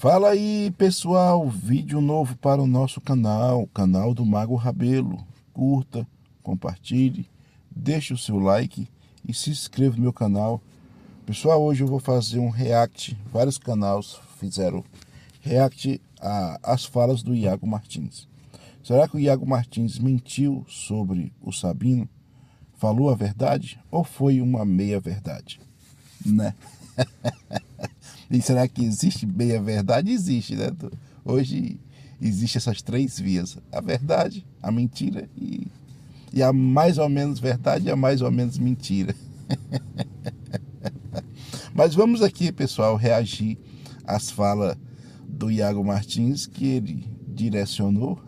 Fala aí, pessoal, vídeo novo para o nosso canal do Mago Rabelo. Curta, compartilhe, deixe o seu like e se inscreva no meu canal. Pessoal, hoje eu vou fazer um react. Vários canais fizeram react às falas do Iago Martins. Será que o Iago Martins mentiu sobre o Sabino? Falou a verdade ou foi uma meia-verdade? Né? E será que existe meia-verdade? Existe, né? Hoje existe essas três vias: a verdade, a mentira e a mais ou menos verdade e a mais ou menos mentira. Mas vamos aqui, pessoal, reagir às falas do Iago Martins, que ele direcionou.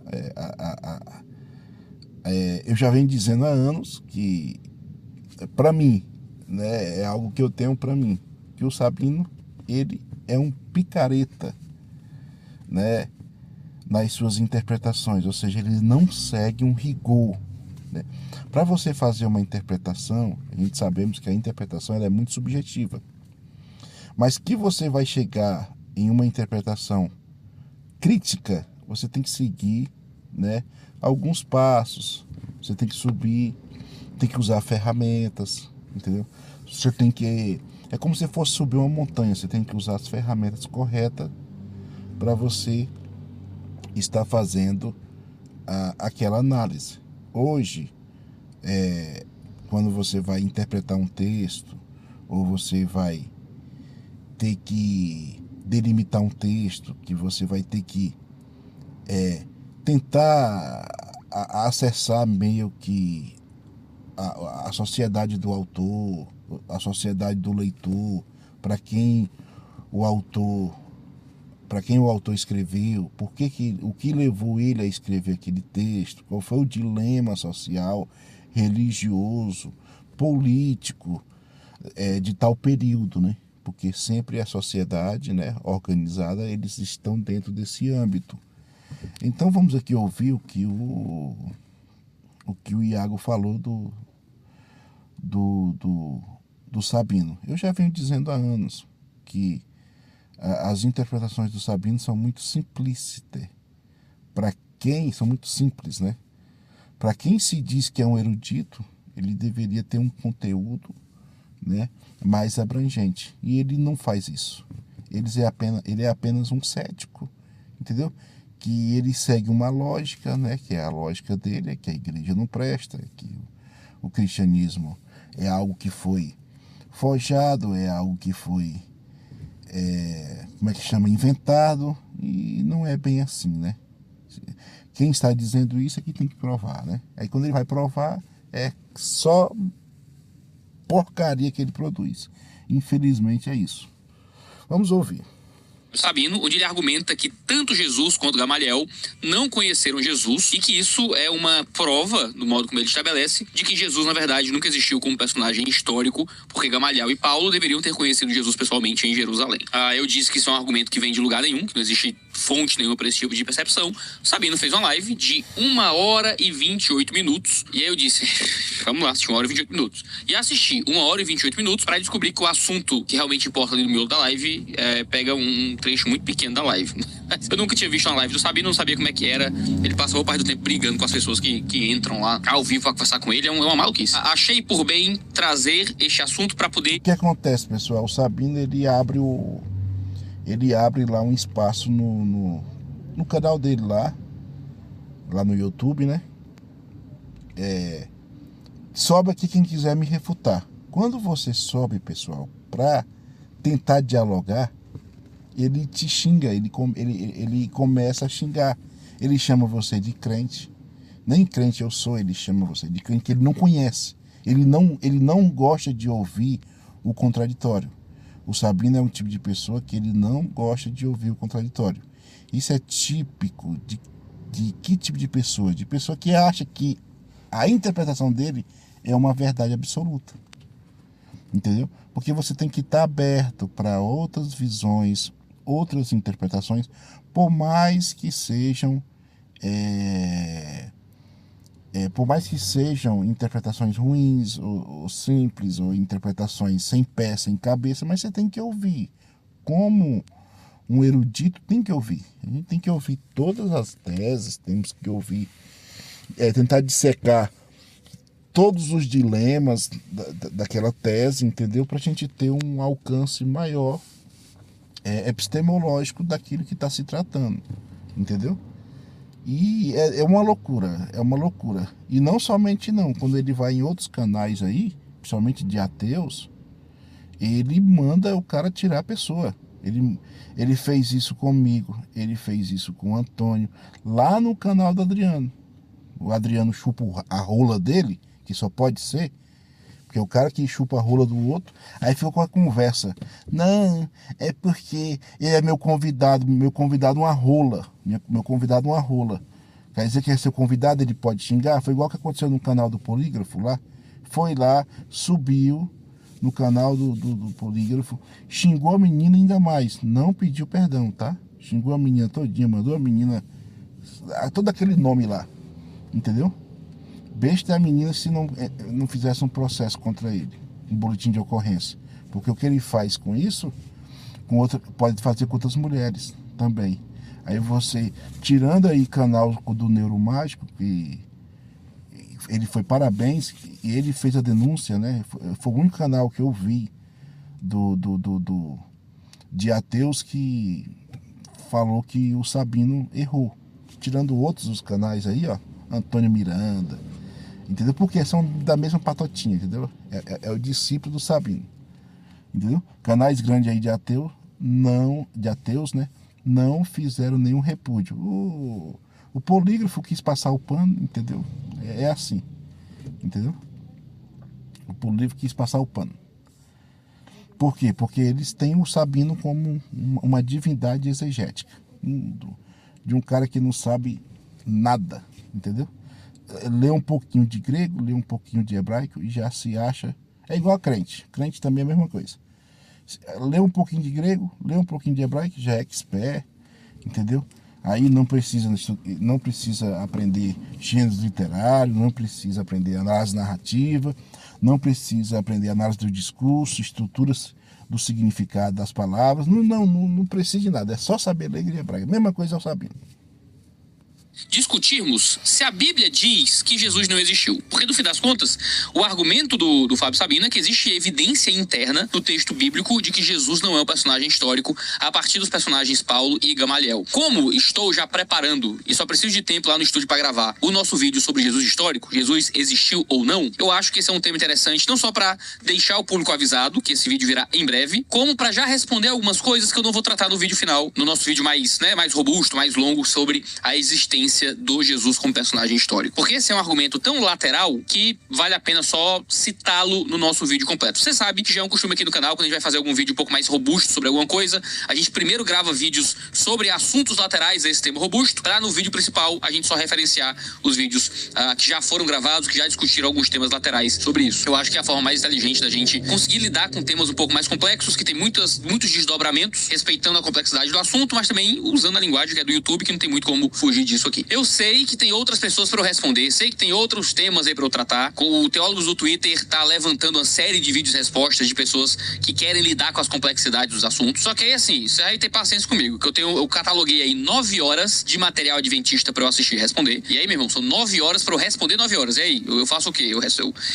Eu já venho dizendo há anos que, para mim, né, é algo que eu tenho para mim, que o Sabino, ele é um picareta, né, nas suas interpretações, ou seja, ele não segue um rigor, né? Para você fazer uma interpretação, a gente sabemos que a interpretação ela é muito subjetiva, mas que você vai chegar em uma interpretação crítica, você tem que seguir, né, alguns passos, você tem que subir, tem que usar ferramentas, entendeu? Você tem que... É como se fosse subir uma montanha, você tem que usar as ferramentas corretas para você estar fazendo aquela análise. Hoje, quando você vai interpretar um texto, ou você vai ter que delimitar um texto, que você vai ter que tentar acessar meio que a sociedade do autor, a sociedade do leitor, para quem o autor escreveu, o que levou ele a escrever aquele texto, qual foi o dilema social, religioso, político de tal período, né? Porque sempre a sociedade, né, organizada, eles estão dentro desse âmbito. Então vamos aqui ouvir o que o Iago falou do Sabino. Eu já venho dizendo há anos que as interpretações do Sabino são muito simplícitas. São muito simples, né? Para quem se diz que é um erudito, ele deveria ter um conteúdo, né, mais abrangente. E ele não faz isso. Ele é apenas um cético, entendeu? Que ele segue uma lógica, né, que é a lógica dele, é que a igreja não presta, que o cristianismo é algo que foi forjado, é algo que foi, como é que chama, inventado, e não é bem assim, né? Quem está dizendo isso é que tem que provar, né? Aí quando ele vai provar, é só porcaria que ele produz. Infelizmente é isso. Vamos ouvir. Sabino, onde ele argumenta que tanto Jesus quanto Gamaliel não conheceram Jesus e que isso é uma prova, do modo como ele estabelece, de que Jesus, na verdade, nunca existiu como personagem histórico, porque Gamaliel e Paulo deveriam ter conhecido Jesus pessoalmente em Jerusalém. Eu disse que isso é um argumento que vem de lugar nenhum, que não existe fonte nenhuma para esse tipo de percepção. Sabino fez uma live de 1h e 28 minutos, e aí eu disse, vamos lá, assistir 1h e 28 minutos. E assisti 1h e 28 minutos para descobrir que o assunto que realmente importa ali no miolo da live pega um trecho muito pequeno da live. Eu nunca tinha visto uma live do Sabino, não sabia como é que era. Ele passou boa parte do tempo brigando com as pessoas que entram lá ao vivo pra conversar com ele. É uma maluquice. Achei por bem trazer este assunto para poder... O que acontece, pessoal? O Sabino, ele abre lá um espaço no canal dele lá no YouTube, né? Sobe aqui quem quiser me refutar. Quando você sobe, pessoal, pra tentar dialogar, ele te xinga, ele começa a xingar. Ele chama você de crente. Nem crente eu sou, ele chama você de crente que ele não conhece. Ele não gosta de ouvir o contraditório. O Sabino é um tipo de pessoa que ele não gosta de ouvir o contraditório. Isso é típico de que tipo de pessoa? De pessoa que acha que a interpretação dele é uma verdade absoluta. Entendeu? Porque você tem que estar aberto para outras visões, outras interpretações, por mais que sejam interpretações ruins ou simples, ou interpretações sem pé, sem cabeça, mas você tem que ouvir como um erudito tem que ouvir. A gente tem que ouvir todas as teses, temos que ouvir, tentar dissecar todos os dilemas daquela tese, entendeu? Para a gente ter um alcance maior epistemológico daquilo que está se tratando, entendeu? E é uma loucura, é uma loucura. E não somente não, quando ele vai em outros canais aí, principalmente de ateus, ele manda o cara tirar a pessoa. Ele fez isso comigo, ele fez isso com o Antônio, lá no canal do Adriano. O Adriano chupa a rola dele, que só pode ser, porque o cara que chupa a rola do outro, aí ficou com a conversa. Não, é porque ele é meu convidado uma rola. Meu convidado uma rola. Quer dizer que é seu convidado, ele pode xingar? Foi igual que aconteceu no canal do Polígrafo lá. Foi lá, subiu no canal do Polígrafo, xingou a menina ainda mais, não pediu perdão, tá? Xingou a menina todinha, mandou a menina, todo aquele nome lá, entendeu? Besta é a menina se não fizesse um processo contra ele, um boletim de ocorrência. Porque o que ele faz com isso, pode fazer com outras mulheres também. Aí você, tirando aí canal do Neuromágico, que ele foi parabéns, e ele fez a denúncia, né? Foi o único canal que eu vi de ateus que falou que o Sabino errou. Tirando outros os canais aí, ó, Antônio Miranda, entendeu? Porque são da mesma patotinha, entendeu? É o discípulo do Sabino, entendeu? Canais grandes aí de ateus, né? Não fizeram nenhum repúdio. O Polígrafo quis passar o pano, entendeu? É assim, entendeu? O Polígrafo quis passar o pano. Por quê? Porque eles têm o Sabino como uma divindade exegética, de um cara que não sabe nada, entendeu? Lê um pouquinho de grego, lê um pouquinho de hebraico e já se acha... É igual a crente. Crente também é a mesma coisa. Lê um pouquinho de grego, lê um pouquinho de hebraico, já é expert, entendeu? Aí não precisa aprender gêneros literários, não precisa aprender análise narrativa, não precisa aprender análise do discurso, estruturas do significado das palavras. Não precisa de nada, é só saber ler grego e hebraico. Mesma coisa é o Sabino. Discutirmos se a Bíblia diz que Jesus não existiu. Porque, no fim das contas, o argumento do Fábio Sabino é que existe evidência interna no texto bíblico de que Jesus não é um personagem histórico a partir dos personagens Paulo e Gamaliel. Como estou já preparando, e só preciso de tempo lá no estúdio para gravar, o nosso vídeo sobre Jesus histórico, Jesus existiu ou não, eu acho que esse é um tema interessante, não só para deixar o público avisado que esse vídeo virá em breve, como para já responder algumas coisas que eu não vou tratar no vídeo final, no nosso vídeo mais robusto, mais longo, sobre a existência do Jesus como personagem histórico. Porque esse é um argumento tão lateral que vale a pena só citá-lo no nosso vídeo completo. Você sabe que já é um costume aqui no canal, quando a gente vai fazer algum vídeo um pouco mais robusto sobre alguma coisa, a gente primeiro grava vídeos sobre assuntos laterais a esse tema robusto, para no vídeo principal a gente só referenciar os vídeos que já foram gravados, que já discutiram alguns temas laterais sobre isso. Eu acho que é a forma mais inteligente da gente conseguir lidar com temas um pouco mais complexos, que tem muitos desdobramentos, respeitando a complexidade do assunto, mas também usando a linguagem que é do YouTube, que não tem muito como fugir disso aqui. Eu sei que tem outras pessoas para eu responder, sei que tem outros temas aí para eu tratar. O Teólogos do Twitter tá levantando uma série de vídeos respostas de pessoas que querem lidar com as complexidades dos assuntos. Só que aí, assim, você vai ter paciência comigo, que eu cataloguei aí 9 horas de material adventista para eu assistir e responder. E aí, meu irmão, são 9 horas para eu responder 9 horas. E aí, eu faço o quê?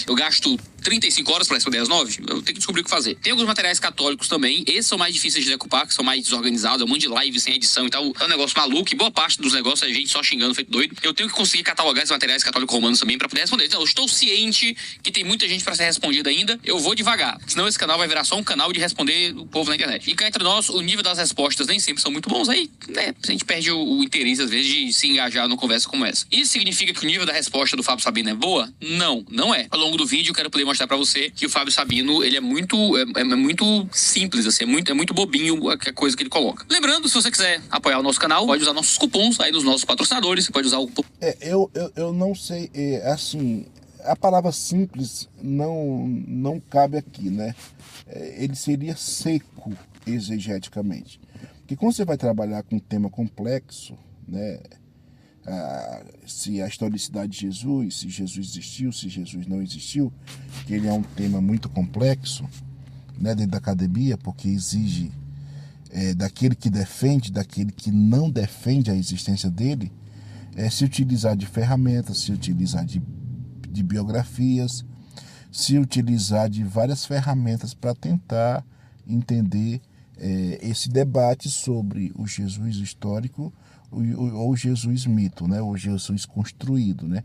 Eu gasto 35 horas para responder às 9? Eu tenho que descobrir o que fazer. Tem alguns materiais católicos também. Esses são mais difíceis de decupar, que são mais desorganizados. É um monte de live sem edição e tal. É um negócio maluco. E boa parte dos negócios é a gente só xingando, feito doido. Eu tenho que conseguir catalogar esses materiais católicos romanos também para poder responder. Então, eu estou ciente que tem muita gente para ser respondida ainda. Eu vou devagar. Senão esse canal vai virar só um canal de responder o povo na internet. E cá entre nós, o nível das respostas nem sempre são muito bons. Aí, né, a gente perde o interesse, às vezes, de se engajar numa conversa como essa. Isso significa que o nível da resposta do Fábio Sabino é boa? Não, não é. Ao longo do vídeo, eu quero poder mostrar para você que o Fábio Sabino, ele é muito simples, assim, é muito bobinho a coisa que ele coloca. Lembrando, se você quiser apoiar o nosso canal, pode usar nossos cupons aí dos nossos patrocinadores, você pode usar o... Eu não sei, assim, a palavra simples não cabe aqui, né? Ele seria seco exegeticamente. Porque quando você vai trabalhar com um tema complexo, né? Se a historicidade de Jesus, se Jesus existiu, se Jesus não existiu, que ele é um tema muito complexo, né, dentro da academia, porque exige daquele que defende, daquele que não defende a existência dele, é se utilizar de ferramentas, se utilizar de biografias, se utilizar de várias ferramentas para tentar entender esse debate sobre o Jesus histórico ou o Jesus mito, né? O Jesus construído, né?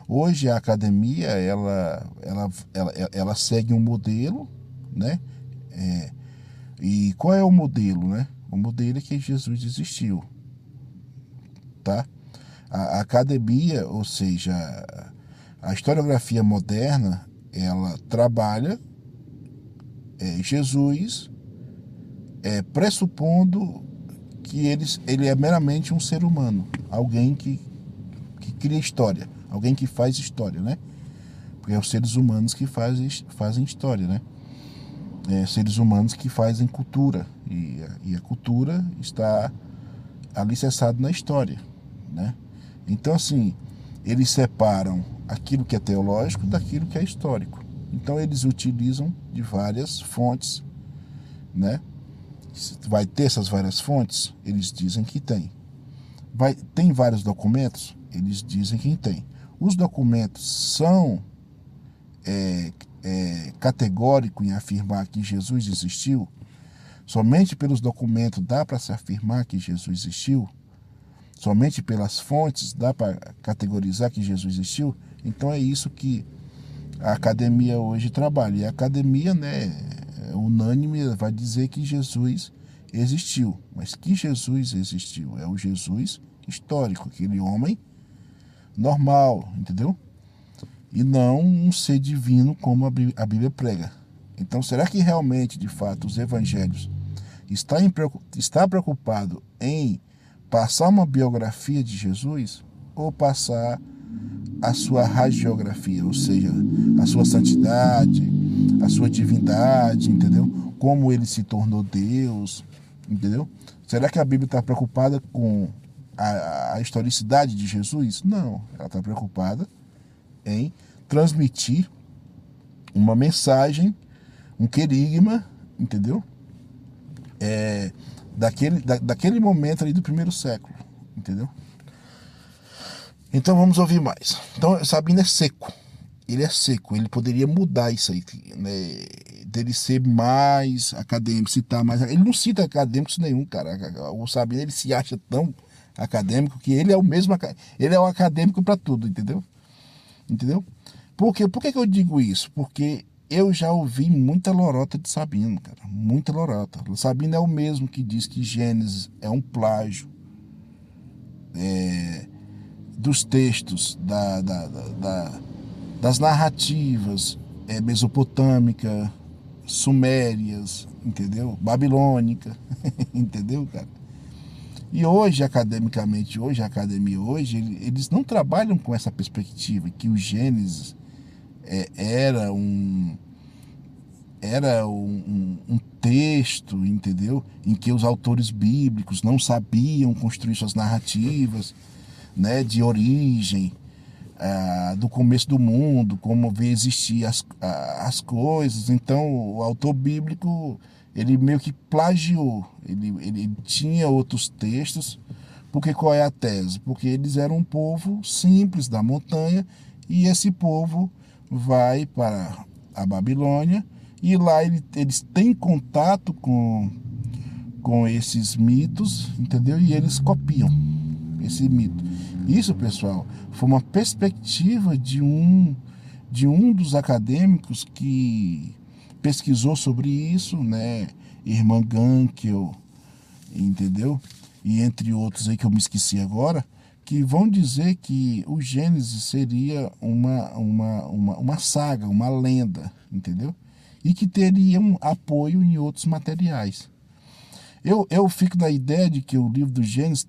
Hoje a academia ela segue um modelo, né? E qual é o modelo, né? O modelo é que Jesus existiu, tá? A academia, ou seja, a historiografia moderna, ela trabalha Jesus pressupondo que ele é meramente um ser humano, alguém que cria história, alguém que faz história, né? Porque é os seres humanos que fazem história, né? Seres humanos que fazem cultura, e a cultura está alicerçada na história, né? Então, assim, eles separam aquilo que é teológico daquilo que é histórico. Então, eles utilizam de várias fontes, né? Vai ter essas várias fontes? Eles dizem que tem. Tem vários documentos? Eles dizem que tem. Os documentos são categóricos em afirmar que Jesus existiu? Somente pelos documentos dá para se afirmar que Jesus existiu? Somente pelas fontes dá para categorizar que Jesus existiu? Então é isso que a academia hoje trabalha. E a academia, né, unânime, vai dizer que Jesus existiu. Mas que Jesus existiu? É o Jesus histórico, aquele homem normal, entendeu? E não um ser divino como a Bíblia prega. Então, será que realmente, de fato, os evangelhos está preocupado em passar uma biografia de Jesus ou passar a sua hagiografia, ou seja, a sua santidade, a sua divindade, entendeu? Como ele se tornou Deus, entendeu? Será que a Bíblia está preocupada com a historicidade de Jesus? Não, ela está preocupada em transmitir uma mensagem, um querigma, entendeu? Daquele momento ali do primeiro século, entendeu? Então vamos ouvir mais. Então Sabino é seco. Ele é seco. Ele poderia mudar isso aí, né? Dele ser mais acadêmico, citar mais. Ele não cita acadêmicos nenhum, cara. O Sabino, ele se acha tão acadêmico que ele é o mesmo. Ele é um acadêmico para tudo, entendeu? Entendeu? Por que eu digo isso? Porque eu já ouvi muita lorota de Sabino, cara. Muita lorota. O Sabino é o mesmo que diz que Gênesis é um plágio dos textos, das narrativas mesopotâmica, sumérias, entendeu? Babilônica, entendeu, cara? E hoje, academicamente, a academia hoje, eles não trabalham com essa perspectiva, que o Gênesis era um texto, entendeu? Em que os autores bíblicos não sabiam construir suas narrativas, né, de origem, do começo do mundo, como ver existir as coisas. Então, o autor bíblico, ele meio que plagiou, ele tinha outros textos, porque qual é a tese? Porque eles eram um povo simples da montanha, e esse povo vai para a Babilônia, e lá eles têm contato com esses mitos, entendeu? E eles copiam esse mito. Isso, pessoal, foi uma perspectiva de um dos acadêmicos que pesquisou sobre isso, né? Irmã Gankel, entendeu? E entre outros aí que eu me esqueci agora, que vão dizer que o Gênesis seria uma saga, uma lenda, entendeu? E que teria um apoio em outros materiais. Eu fico na ideia de que o livro do Gênesis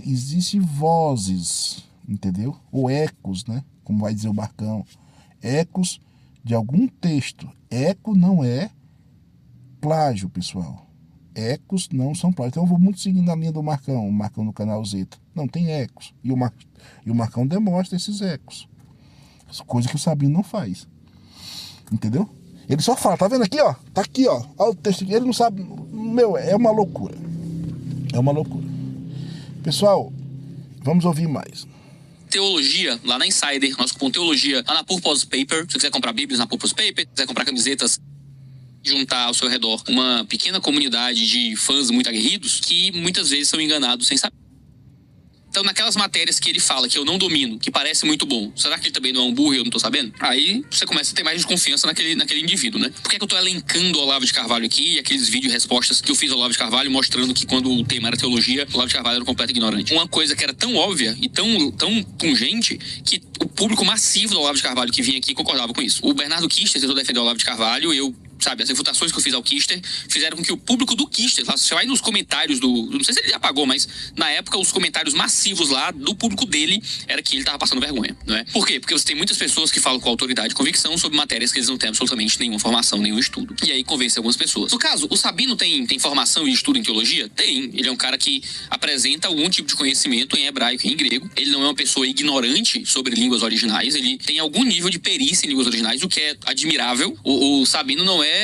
existe vozes, entendeu? Ou ecos, né? Como vai dizer o Marcão. Ecos de algum texto. Eco não é plágio, pessoal. Ecos não são plágio. Então eu vou muito seguindo a linha do Marcão, o Marcão no canal Zeta. Não, tem ecos. E o Marcão demonstra esses ecos. Coisa que o Sabino não faz. Entendeu? Ele só fala, tá vendo aqui, ó? Tá aqui, ó. Olha o texto aqui. Ele não sabe. Meu, é uma loucura. É uma loucura. Pessoal, vamos ouvir mais. Teologia, lá na Insider, nosso cupom Teologia, lá na Purpose Paper. Se você quiser comprar bíblias na Purpose Paper, se quiser comprar camisetas, juntar ao seu redor uma pequena comunidade de fãs muito aguerridos que muitas vezes são enganados sem saber. Então, naquelas matérias que ele fala que eu não domino, que parece muito bom, será que ele também não é um burro e eu não tô sabendo? Aí você começa a ter mais desconfiança naquele indivíduo, né? Por que eu tô elencando o Olavo de Carvalho aqui e aqueles vídeos respostas que eu fiz ao Olavo de Carvalho mostrando que quando o tema era teologia, o Olavo de Carvalho era um completo ignorante? Uma coisa que era tão óbvia e tão pungente que o público massivo do Olavo de Carvalho que vinha aqui concordava com isso. O Bernardo Kister tentou defender o Olavo de Carvalho, as refutações que eu fiz ao Kister fizeram com que o público do Kister, você vai nos comentários não sei se ele apagou, mas na época os comentários massivos lá do público dele era que ele tava passando vergonha, não é? Por quê? Porque você tem muitas pessoas que falam com autoridade e convicção sobre matérias que eles não têm absolutamente nenhuma formação, nenhum estudo. E aí convence algumas pessoas. No caso, o Sabino tem formação e estudo em teologia? Tem. Ele é um cara que apresenta algum tipo de conhecimento em hebraico e em grego. Ele não é uma pessoa ignorante sobre línguas originais. Ele tem algum nível de perícia em línguas originais, o que é admirável. O Sabino não é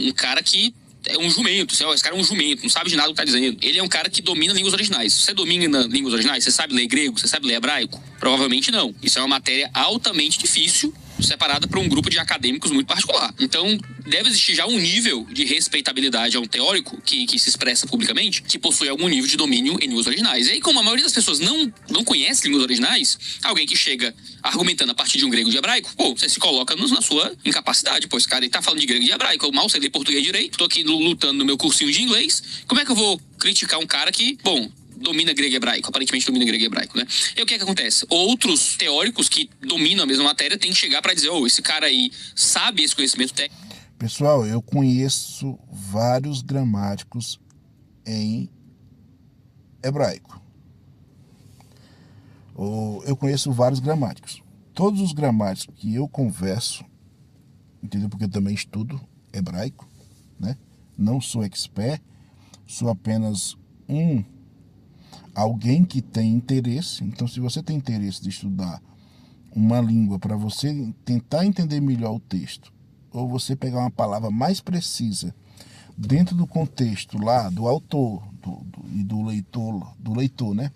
um cara que é um jumento, esse cara é um jumento, não sabe de nada do que tá dizendo. Ele é um cara que domina línguas originais. Você domina línguas originais? Você sabe ler grego? Você sabe ler hebraico? Provavelmente não. Isso é uma matéria altamente difícil, separada para um grupo de acadêmicos muito particular. Então, deve existir já um nível de respeitabilidade a um teórico que se expressa publicamente, que possui algum nível de domínio em línguas originais. E aí, como a maioria das pessoas não conhece línguas originais, alguém que chega argumentando a partir de um grego e de hebraico, você se coloca na sua incapacidade. Esse cara ele tá falando de grego e de hebraico, eu mal sei ler português direito, tô aqui lutando no meu cursinho de inglês, como é que eu vou criticar um cara que, domina grego e hebraico, aparentemente domina grego e hebraico, né? E o que é que acontece? Outros teóricos que dominam a mesma matéria têm que chegar para dizer, esse cara aí sabe esse conhecimento técnico. Pessoal, eu conheço vários gramáticos em hebraico. Eu conheço vários gramáticos. Todos os gramáticos que eu converso, entendeu? Porque eu também estudo hebraico, né? Não sou expert, sou apenas alguém que tem interesse. Então, se você tem interesse de estudar uma língua para você tentar entender melhor o texto, ou você pegar uma palavra mais precisa dentro do contexto lá do autor e do leitor, né?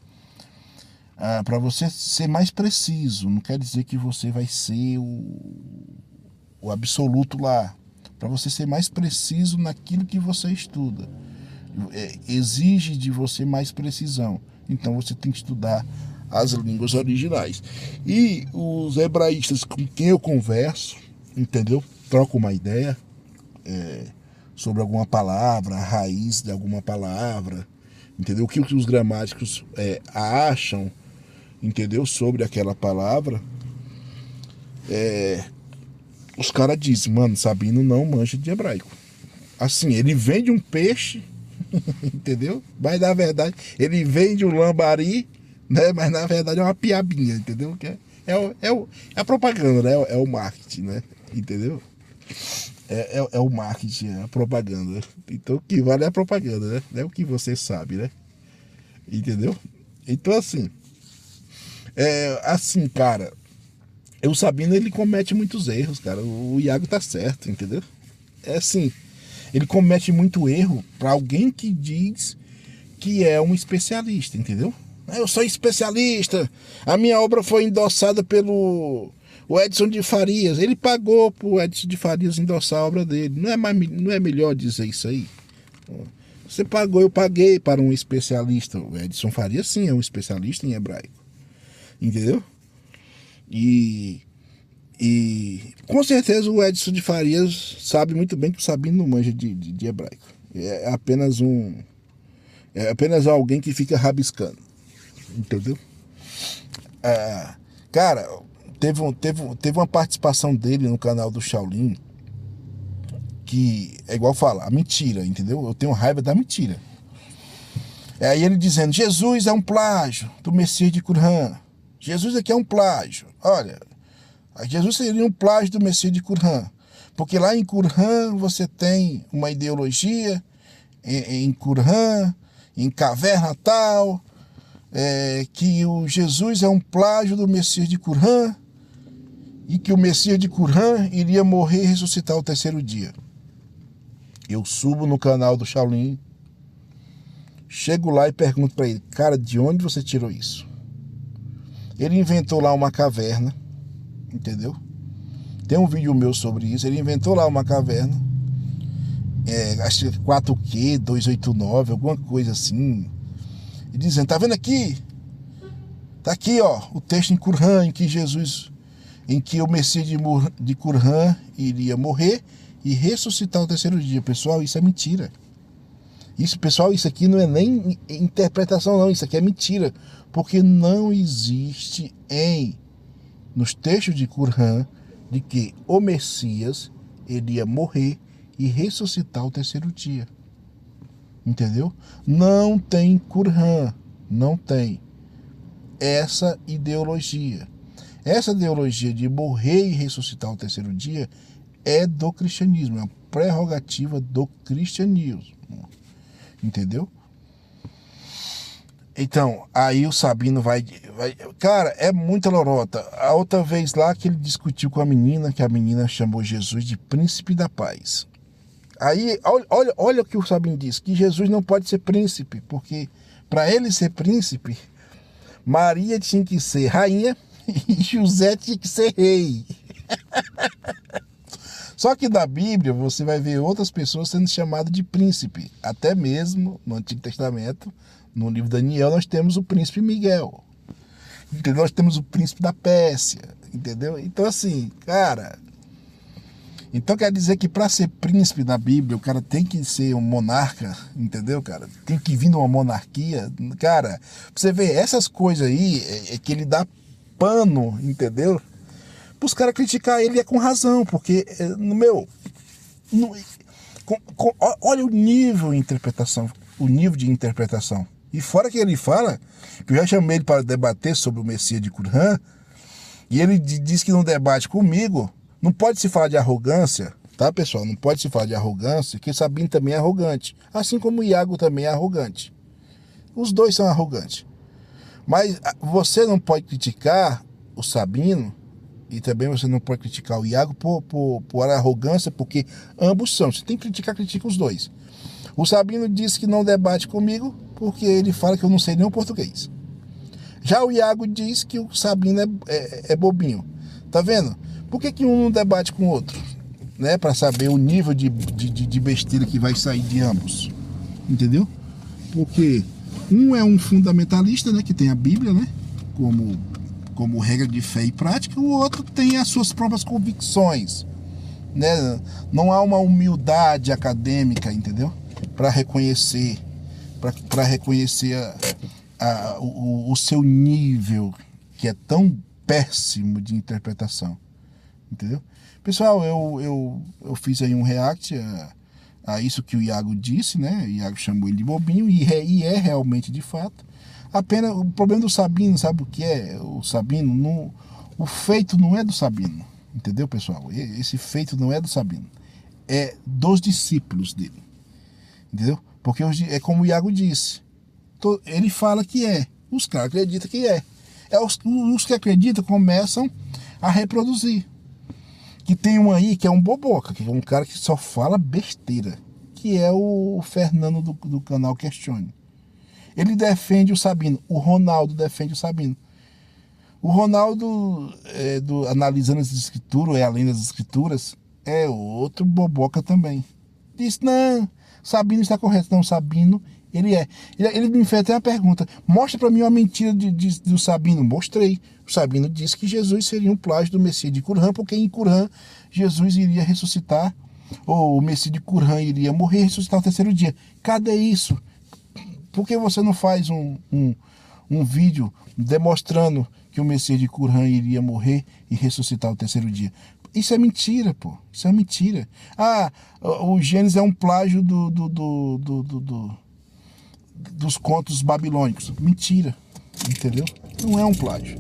Para você ser mais preciso, não quer dizer que você vai ser o absoluto lá. Para você ser mais preciso naquilo que você estuda. Exige de você mais precisão. Então você tem que estudar as línguas originais. E os hebraístas com quem eu converso, entendeu? Troco uma ideia sobre alguma palavra, a raiz de alguma palavra, entendeu? O que os gramáticos acham, entendeu? Sobre aquela palavra. Os caras dizem, mano, Sabino não manja de hebraico. Assim, ele vende um peixe, entendeu? Mas na verdade, ele vende um lambari, né? Mas na verdade é uma piabinha, entendeu? Que é a propaganda, né? É o marketing, né? Entendeu? É o marketing, é a propaganda. Então o que vale é a propaganda, né? É o que você sabe, né? Entendeu? Então assim, cara, o Sabino, ele comete muitos erros, cara. O Iago tá certo, entendeu? Assim, ele comete muito erro para alguém que diz que é um especialista, entendeu? Eu sou especialista, a minha obra foi endossada pelo Edson de Farias. Ele pagou pro Edson de Farias endossar a obra dele. Não é melhor dizer isso aí? Você pagou, eu paguei para um especialista. O Edson Farias, sim, é um especialista em hebraico. Entendeu? E com certeza o Edson de Farias sabe muito bem que o Sabino não manja de hebraico. É apenas alguém que fica rabiscando. Entendeu? Cara, teve uma participação dele no canal do Shaolin que é igual falar, a mentira, entendeu? Eu tenho raiva da mentira. Aí ele dizendo, Jesus é um plágio do Messias de Qumran. Jesus aqui é um plágio. Olha, Jesus seria um plágio do Messias de Qumran. Porque lá em Qumran você tem uma ideologia, em Qumran, em caverna tal, que o Jesus é um plágio do Messias de Qumran. e que o Messias de Qumran iria morrer e ressuscitar ao terceiro dia. Eu subo no canal do Shaolin, chego lá e pergunto para ele: cara, de onde você tirou isso? Ele inventou lá uma caverna, entendeu? Tem um vídeo meu sobre isso. Ele inventou lá uma caverna, acho que 4Q 289, alguma coisa assim, e dizendo: tá vendo aqui? Tá aqui, ó, o texto em Qumran em que o Messias de Qumran iria morrer e ressuscitar ao terceiro dia. Pessoal, isso é mentira. Pessoal, isso aqui não é nem interpretação, não. Isso aqui é mentira, porque não existe nos textos de Qumran de que o Messias iria morrer e ressuscitar ao terceiro dia. Entendeu? Não tem Qumran, não tem essa ideologia. Essa ideologia de morrer e ressuscitar ao terceiro dia é do cristianismo, é uma prerrogativa do cristianismo. Entendeu? Então, aí o Sabino vai... Cara, é muita lorota. A outra vez lá que ele discutiu com a menina, que a menina chamou Jesus de príncipe da paz. Aí, olha o que o Sabino diz, que Jesus não pode ser príncipe, porque para ele ser príncipe, Maria tinha que ser rainha e José tinha que ser rei. Só que na Bíblia você vai ver outras pessoas sendo chamadas de príncipe. Até mesmo no Antigo Testamento, no livro de Daniel, nós temos o príncipe Miguel. Entendeu? Nós temos o príncipe da Pérsia. Entendeu? Então assim, cara... Então quer dizer que para ser príncipe na Bíblia, o cara tem que ser um monarca, entendeu, cara? Tem que vir de uma monarquia. Cara, pra você ver, essas coisas aí é que ele dá pano, entendeu? Para os caras criticar ele, é com razão, porque, olha o nível de interpretação. E fora que ele fala, que eu já chamei ele para debater sobre o Messias de Qumran, e ele diz que não debate comigo. Não pode se falar de arrogância, tá, pessoal? Não pode se falar de arrogância, porque Sabino também é arrogante. Assim como o Iago também é arrogante. Os dois são arrogantes. Mas você não pode criticar o Sabino e também você não pode criticar o Iago por arrogância, porque ambos são. Você tem que criticar, critica os dois. O Sabino disse que não debate comigo porque ele fala que eu não sei nem o português. Já o Iago diz que o Sabino é bobinho. Tá vendo? Por que um não debate com o outro? Né? Para saber o nível de besteira que vai sair de ambos. Entendeu? Porque um é um fundamentalista, né? Que tem a Bíblia, né? Como regra de fé e prática. O outro tem as suas próprias convicções. Né? Não há uma humildade acadêmica, entendeu? Para reconhecer, o seu nível, que é tão péssimo de interpretação. Entendeu? Pessoal, eu fiz aí um react a isso que o Iago disse, né? O Iago chamou ele de bobinho e é realmente de fato. Apenas o problema do Sabino, sabe o que é? O Sabino, o feito não é do Sabino, entendeu, pessoal? Esse feito não é do Sabino, é dos discípulos dele, entendeu? Porque é como o Iago disse, ele fala que os caras acreditam que os que acreditam começam a reproduzir. Que tem um aí que é um boboca, que é um cara que só fala besteira, que é o Fernando do canal Questione. Ele defende o Sabino, o Ronaldo defende o Sabino. O Ronaldo, analisando as escrituras, além das escrituras, é outro boboca também. Diz, não, Sabino está correto. Não, Sabino, ele me fez até uma pergunta, mostra para mim uma mentira do Sabino. Mostrei. O Sabino disse que Jesus seria um plágio do Messias de Qumran, porque em Qumran Jesus iria ressuscitar, ou o Messias de Qumran iria morrer e ressuscitar no terceiro dia. Cadê isso? Por que você não faz um vídeo demonstrando que o Messias de Qumran iria morrer e ressuscitar no terceiro dia? Isso é mentira, pô. Isso é mentira. O Gênesis é um plágio dos contos babilônicos. Mentira. Entendeu? Não é um plágio.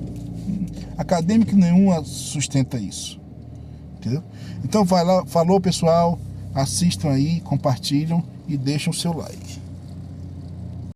Acadêmico nenhum sustenta isso. Entendeu? Então vai lá, falou, pessoal, assistam aí, compartilham e deixem o seu like.